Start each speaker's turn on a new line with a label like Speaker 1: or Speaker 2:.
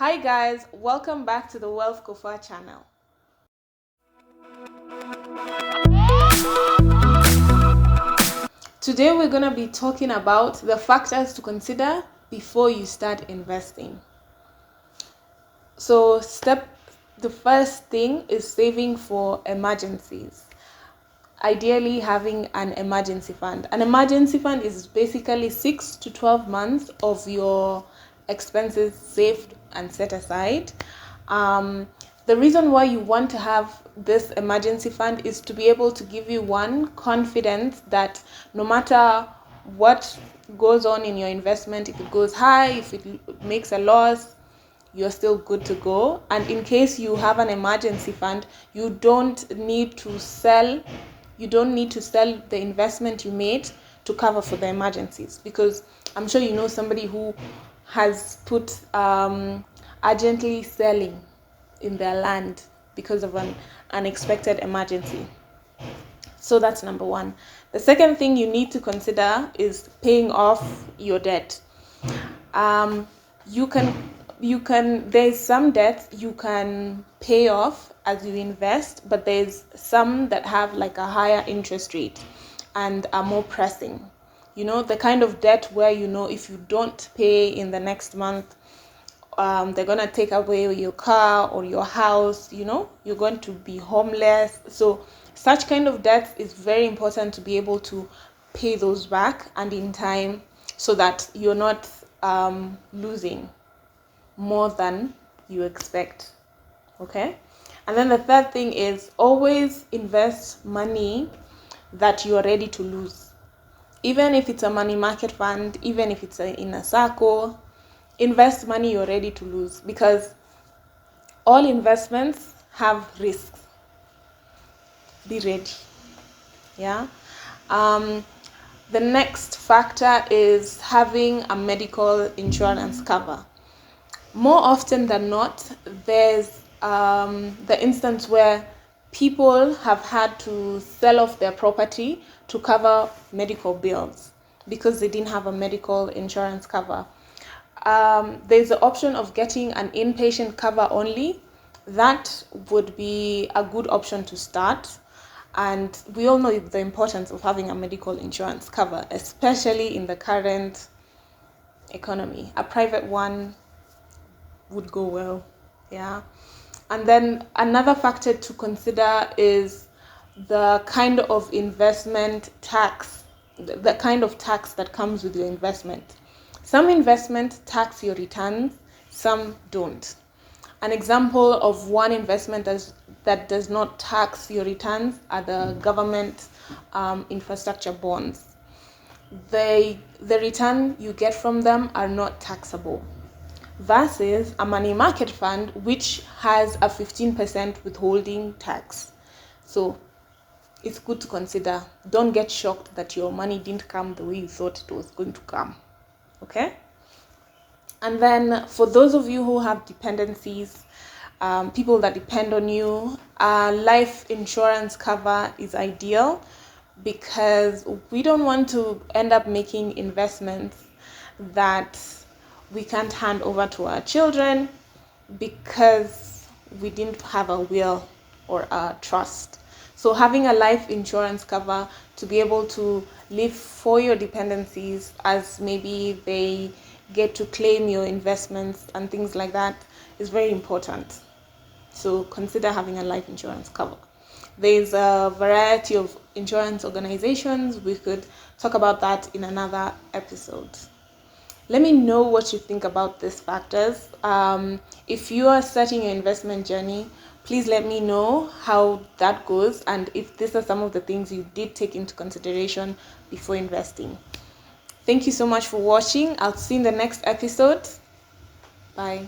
Speaker 1: Hi guys, welcome back to the Wealth Coffer channel. Today we're going to be talking about the factors to consider before you start investing. So the first thing is saving for emergencies. Ideally having an emergency fund. An emergency fund is basically 6 to 12 months of your expenses saved and set aside. The reason why you want to have this emergency fund is to be able to give you confidence that no matter what goes on in your investment, if it goes high, if it makes a loss, you're still good to go. And in case you have an emergency fund, you don't need to sell the investment you made to cover for the emergencies, because I'm sure you know somebody who has put urgently selling in their land because of an unexpected emergency. So that's number one. The second thing you need to consider is paying off your debt. There's some debts you can pay off as you invest, but there's some that have like a higher interest rate and are more pressing. You know, the kind of debt where, if you don't pay in the next month, they're going to take away your car or your house, you're going to be homeless. So such kind of debt is very important to be able to pay those back and in time, so that you're not losing more than you expect. Okay? And then the third thing is always invest money that you are ready to lose. Even if it's a money market fund, even if it's in a circle, invest money you're ready to lose, because all investments have risks. Be ready. Yeah. The next factor is having a medical insurance cover. More often than not, there's the instance where people have had to sell off their property to cover medical bills because they didn't have a medical insurance cover. There's the option of getting an inpatient cover only. That would be a good option to start. And we all know the importance of having a medical insurance cover, especially in the current economy. A private one would go well. Yeah. And then another factor to consider is the kind of investment tax, the kind of tax that comes with your investment. Some investments tax your returns, some don't. An example of one investment that does not tax your returns are the government infrastructure bonds. The return you get from them are not taxable, versus a money market fund, which has a 15% withholding tax. So it's good to consider. Don't get shocked that your money didn't come the way you thought it was going to come. Okay? And then for those of you who have dependencies, people that depend on you, life insurance cover is ideal, because we don't want to end up making investments that we can't hand over to our children because we didn't have a will or a trust. So having a life insurance cover to be able to live for your dependencies, as maybe they get to claim your investments and things like that, is very important. So consider having a life insurance cover. There's a variety of insurance organizations. We could talk about that in another episode. Let me know what you think about these factors. If you are starting your investment journey, please let me know how that goes, and if these are some of the things you did take into consideration before investing. Thank you so much for watching. I'll see you in the next episode. Bye.